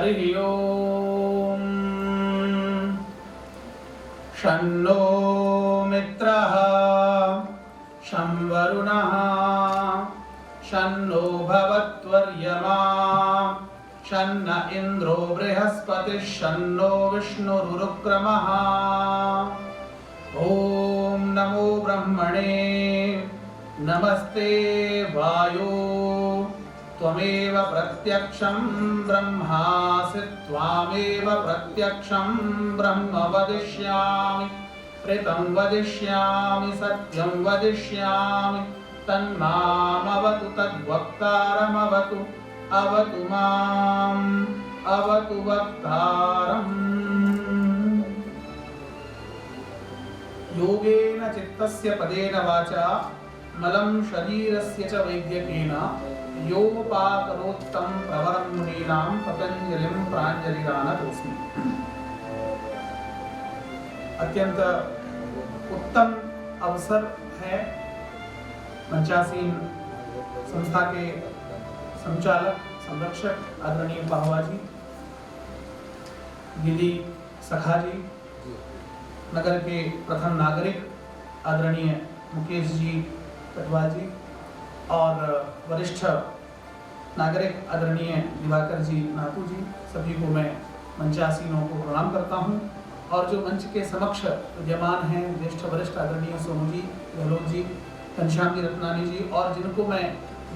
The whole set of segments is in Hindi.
हरिः ओम्। शन्नो मित्रः शं वरुणः शन्नो भवत्वर्यमा शन्न इन्द्रो बृहस्पतिः शन्नो विष्णुरुक्रमः। ॐ नमो ब्रह्मणे नमस्ते वायो त्वमेव प्रत्यक्षं ब्रह्मासि त्वामेव प्रत्यक्षं ब्रह्म वदिष्यामि ऋतं वदिष्यामि सत्यं वदिष्यामि तन्मामवतु तद्वक्तारमवतु अवतु माम् अवतु वक्तारम्। योगेन चित्तस्य पदेन वाचा मलं शरीरस्य च वैद्यकेन योपाकरोत्तं प्रवरं मुनीनां पतंजलिं प्राञ्जलिरानतोऽस्मि। अत्यंत उत्तम अवसर है। मंचासीन संस्था के संचालक संरक्षक आदरणीय पाहवा जी, गिली सखा जी, नगर के प्रथम नागरिक आदरणीय मुकेश जी कटवा जी और वरिष्ठ नागरिक आदरणीय दिवाकर जी नातू जी, सभी को मैं मंचासीनों को प्रणाम करता हूं। और जो मंच के समक्ष विद्यमान हैं ज्येष्ठ वरिष्ठ आदरणीय सोनू जी, गहलोत जी, घनश्याम जी, रत्नानी जी और जिनको मैं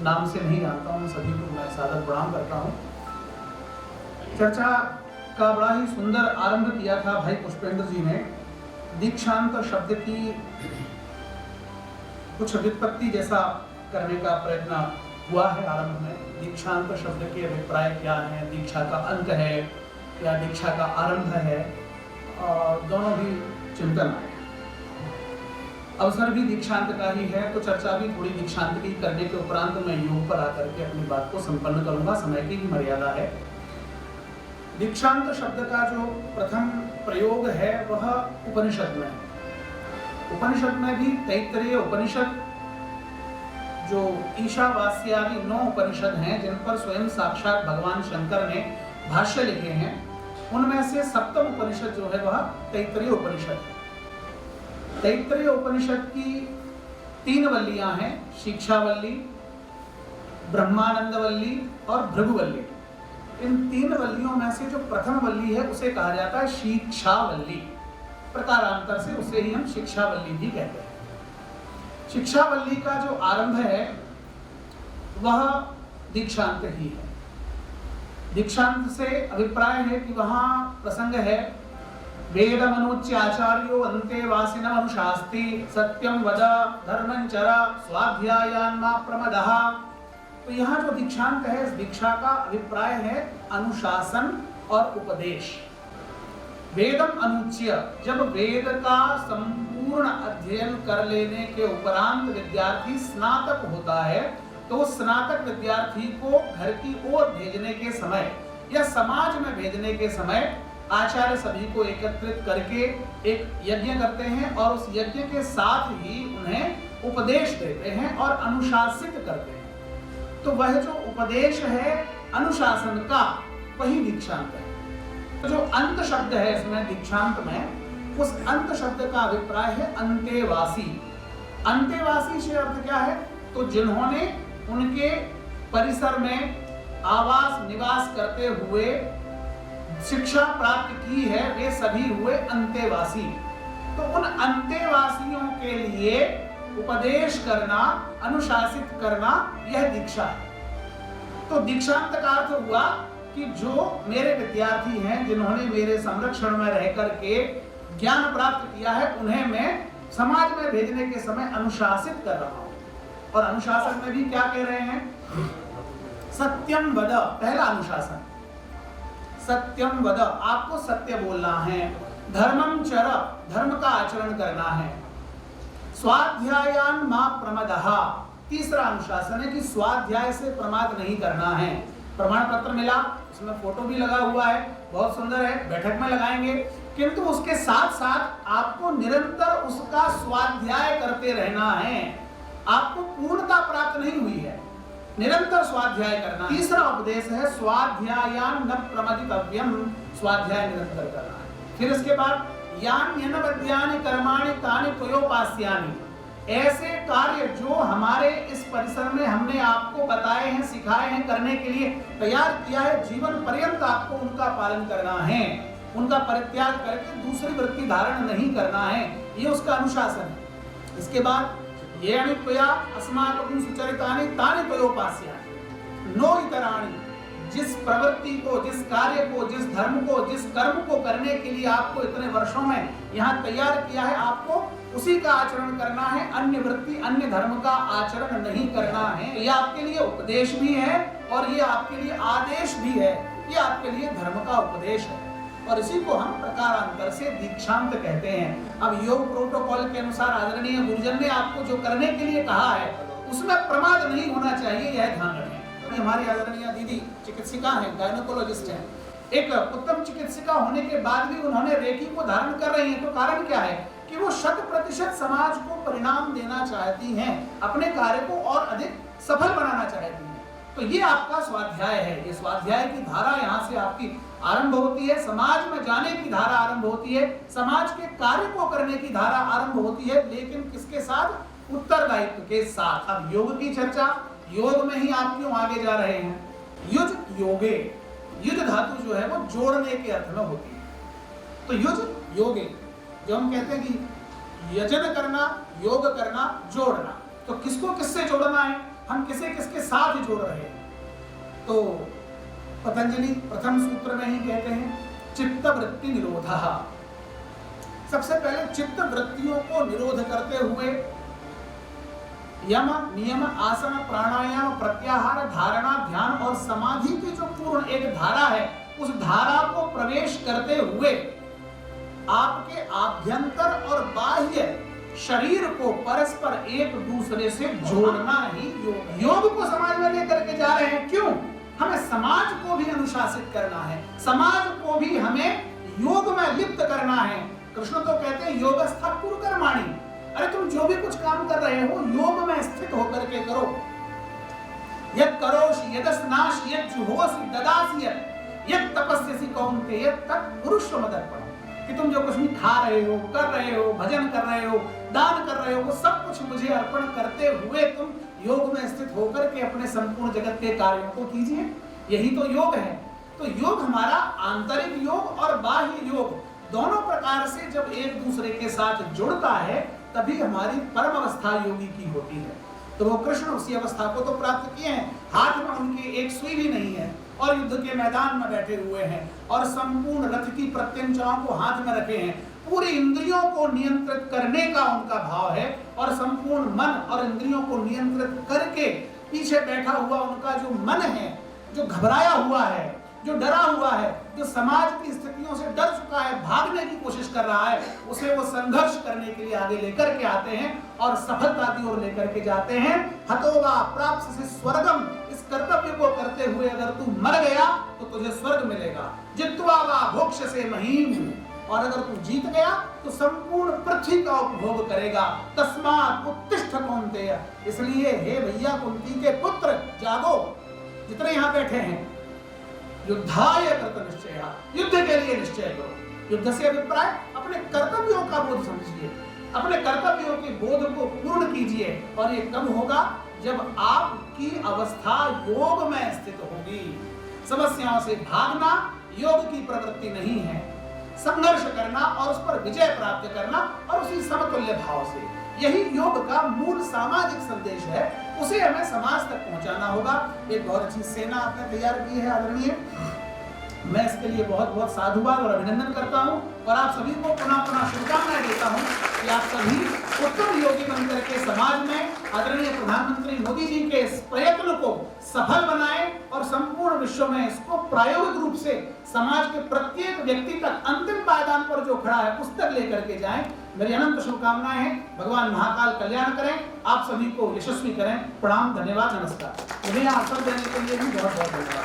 नाम से नहीं जानता हूं, सभी को मैं सादर प्रणाम करता हूं। चर्चा का बड़ा ही सुंदर आरंभ किया था भाई पुष्पेंद्र जी ने। दीक्षांत शब्द की कुछ व्युत्पत्ति जैसा करने का प्रयत्न हुआ है आरंभ में। दीक्षांत शब्द के अभिप्राय क्या है, दीक्षा का अंत है या दीक्षा का आरंभ है, दोनों भी चिंतन आए। अवसर भी दीक्षांत का ही है तो चर्चा भी थोड़ी दीक्षांत की करने के उपरांत मैं योग पर आकर के अपनी बात को संपन्न करूंगा, समय की भी मर्यादा है। दीक्षांत शब्द का जो प्रथम प्रयोग है वह उपनिषद में है। उपनिषद में भी तैत्तरीय उपनिषद, जो ईशावास्यादि 9 उपनिषद हैं जिन पर स्वयं साक्षात भगवान शंकर ने भाष्य लिखे हैं, उनमें से सप्तम उपनिषद जो है वह तैत्तरीय उपनिषद है। तैत्तरीय उपनिषद की 3 वल्लियां हैं, शिक्षावल्ली, ब्रह्मानंदवल्ली और भृगुवल्ली। इन 3 वल्लियों में से जो प्रथम वल्ली है उसे कहा जाता है शिक्षावल्ली। प्रकारांतर से उसे ही हम शिक्षावल्ली भी कहते हैं। शिक्षावल्ली का जो आरंभ है वह दीक्षांत ही है। दीक्षांत से अभिप्राय है कि वहां प्रसंग है वेदमनुच्य आचार्यो अन्ते वासिनम अनुशास्ति सत्यम वद धर्मं चर स्वाध्यायान् मा प्रमदः। तो यहाँ जो दीक्षांत है, इस दीक्षा का अभिप्राय है अनुशासन और उपदेश। वेदम अनुच्य, जब वेद का संपूर्ण अध्ययन कर लेने के उपरांत विद्यार्थी स्नातक होता है तो स्नातक विद्यार्थी को घर की ओर भेजने के समय या समाज में भेजने के समय आचार्य सभी को एकत्रित करके एक यज्ञ करते हैं और उस यज्ञ के साथ ही उन्हें उपदेश देते हैं और अनुशासित करते हैं। तो वह जो उपदेश है अनुशासन का, वही दीक्षांत है। तो जो अंत शब्द है इसमें दीक्षांत में, उस अंत शब्द का अभिप्राय है अंतेवासी। अंतेवासी से अर्थ क्या है? तो जिन्होंने उनके परिसर में आवास निवास करते हुए शिक्षा प्राप्त की है वे सभी हुए अंतेवासी। तो उन अंतेवासियों के लिए उपदेश करना, अनुशासित करना, यह दीक्षा है। तो दीक्षांत का अर्थ हुआ कि जो मेरे विद्यार्थी हैं, जिन्होंने मेरे संरक्षण में रह करके ज्ञान प्राप्त किया है, उन्हें मैं समाज में भेजने के समय अनुशासित कर रहा हूं। और अनुशासन में भी क्या कह रहे हैं? सत्यम वद, पहला अनुशासन सत्यम वद, आपको सत्य बोलना है। धर्मं चर, धर्म का आचरण करना है। स्वाध्यायान् मा प्रमदः, तीसरा अनुशासन है कि स्वाध्याय से प्रमाद नहीं करना है। प्रमाण पत्र मिला, उसमें फोटो भी लगा हुआ है, बहुत सुंदर है, बैठक में लगाएंगे, किंतु उसके साथ साथ आपको निरंतर उसका स्वाध्याय करते रहना है। आपको पूर्णता प्राप्त नहीं हुई है, निरंतर स्वाध्याय करना। तीसरा उपदेश है स्वाध्यायान न प्रमदितव्यम, स्वाध्याय निरंतर करना है। फिर इसके बाद यान्यनवद्यानि कर्माणि तानि त्वयोपास्यानि, ऐसे कार्य जो हमारे इस परिसर में हमने आपको बताए हैं, सिखाए हैं, करने के लिए तैयार किया है, जीवन पर्यंत आपको उनका पालन करना है, उनका परित्याग करके दूसरी वृत्ति धारण नहीं करना है, ये उसका अनुशासन है। इसके बाद ये अनित्वया अस्माकं सुचरितानि तानि त्वयोपास्यानि नो इतराणि, जिस प्रवृत्ति को, जिस कार्य को, जिस धर्म को, जिस कर्म को करने के लिए आपको इतने वर्षों में यहाँ तैयार किया है, आपको उसी का आचरण करना है, अन्य वृत्ति, अन्य धर्म का आचरण नहीं करना है। ये आपके लिए उपदेश भी है और ये आपके लिए आदेश भी है, ये आपके लिए धर्म का उपदेश है और इसी को हम प्रकारांतर से दीक्षांत कहते हैं। अब योग प्रोटोकॉल के अनुसार आदरणीय गुरुजन ने आपको जो करने के लिए कहा है उसमें प्रमाद नहीं होना चाहिए, यह ध्यान रखें। हमारी आदरणीय दीदी चिकित्सिका हैं, गायनोकोलॉजिस्ट हैं, एक उत्तम चिकित्सिका होने के बाद भी उन्होंने रेकी को धारण कर रही हैं, तो कारण क्या है कि वो 100% समाज को परिणाम देना चाहती हैं, अपने कार्य को और अधिक सफल बनाना चाहती हैं। तो ये आपका स्वाध्याय है, ये स्वाध्याय की धारा यहाँ से आपकी आरंभ होती है, समाज में जाने की धारा आरंभ होती है, समाज के कार्य को करने की धारा आरंभ होती है, लेकिन किसके साथ? उत्तरदायित्व के साथ। अब योग की चर्चा, योग में ही आप क्यों आगे जा रहे हैं? युज योगे, युज धातु जो है वो जोड़ने के अर्थ में होती है, तो युज योगे, जो हम कहते हैं कि यजन करना, योग करना, जोड़ना, तो किसको किससे जोड़ना है, हम किसे किसके साथ जोड़ रहे हैं? तो पतंजलि प्रथम सूत्र में ही कहते हैं चित्त वृत्ति निरोधः। सबसे पहले चित्त वृत्तियों को निरोध करते हुए यम, नियम, आसन, प्राणायाम, प्रत्याहार, धारणा, ध्यान और समाधि की जो पूर्ण एक धारा है, उस धारा को प्रवेश करते हुए आपके आभ्यंतर और बाह्य शरीर को परस्पर एक दूसरे से जोड़ना ही योग। योग को समाज में लेकर के जा रहे हैं, क्यों? हमें समाज को भी अनुशासित करना है, समाज को भी हमें योग में लिप्त करना है। कृष्ण तो कहते हैं योगस्था कुरु कर्माणि, अरे तुम जो भी कुछ काम कर रहे हो योग में स्थित होकर के करो। यत् करोषि यदस्नासि यज्जुहोषि ददासि यत् तपस्यसि कौन्तेय तत् कुरुष्व मदर्पणम्, कि तुम जो कुछ भी खा रहे हो, कर रहे हो, भजन कर रहे हो, दान कर रहे हो, वो सब कुछ मुझे अर्पण करते हुए तुम योग में स्थित होकर के अपने संपूर्ण जगत के कार्यों को कीजिए। यही तो योग है। तो योग हमारा आंतरिक योग और बाह्य योग दोनों प्रकार से जब एक दूसरे के साथ जुड़ता है तभी हमारी परम अवस्था योगी की होती है। तो वो कृष्ण उसी अवस्था को तो प्राप्त किए हैं, हाथ में उनकी एक सुई भी नहीं है और युद्ध के मैदान में बैठे हुए हैं और संपूर्ण रथ की प्रत्यंचाओं को हाथ में रखे हैं, पूरी इंद्रियों को नियंत्रित करने का उनका भाव है और संपूर्ण मन और इंद्रियों को नियंत्रित करके पीछे बैठा हुआ उनका जो मन है, जो घबराया हुआ है, जो डरा हुआ है, जो समाज की स्थितियों से डर चुका है, भागने की कोशिश कर रहा है, उसे वो संघर्ष करने के लिए आगे लेकर के आते हैं और सफलता की ओर लेकर के जाते हैं। हतोवा प्राप्त से स्वर्गम, इस कर्तव्य को करते हुए अगर तू मर गया तो तुझे स्वर्ग मिलेगा। जित्वा वा भोक्ष से महीम, और अगर तू जीत गया तो संपूर्ण पृथ्वी का उपभोग करेगा। तस्मात् उत्तिष्ठ कौन्तेय, इसलिए हे भैया कुंती के पुत्र जागो, जितने यहाँ बैठे हैं, युद्धाय कृत निश्चय, युद्ध के लिए निश्चय करो। युद्ध से अभिप्राय अपने कर्तव्यों का बोध समझिए, अपने कर्तव्यों के बोध को पूर्ण कीजिए। और ये कब होगा? जब आपकी अवस्था योग में स्थित होगी। समस्याओं से भागना योग की प्रवृत्ति नहीं है, संघर्ष करना और उस पर विजय प्राप्त करना और उसी समतुल्य भाव से, यही योग का मूल सामाजिक संदेश है, उसे हमें समाज तक पहुंचाना होगा। एक बहुत अच्छी सेना आपने तैयार की है आदरणीय, मैं इसके लिए बहुत बहुत साधुवाद और अभिनंदन करता हूं और आप सभी को पुनः पुनः शुभकामनाएं देता हूं कि आप सभी उत्तम योगी बनकर के समाज में आदरणीय प्रधानमंत्री मोदी जी के इस प्रयत्न को सफल बनाएं और संपूर्ण विश्व में इसको प्रायोगिक रूप से समाज के प्रत्येक व्यक्ति तक अंतिम पायदान पर जो खड़ा है उस तक लेकर के जाएं। मेरी अनंत शुभकामनाएं हैं। भगवान महाकाल कल्याण करें, आप सभी को यशस्वी करें। प्रणाम, धन्यवाद, नमस्कार। मुझे यहाँ अवसर देने के लिए भी बहुत बहुत धन्यवाद।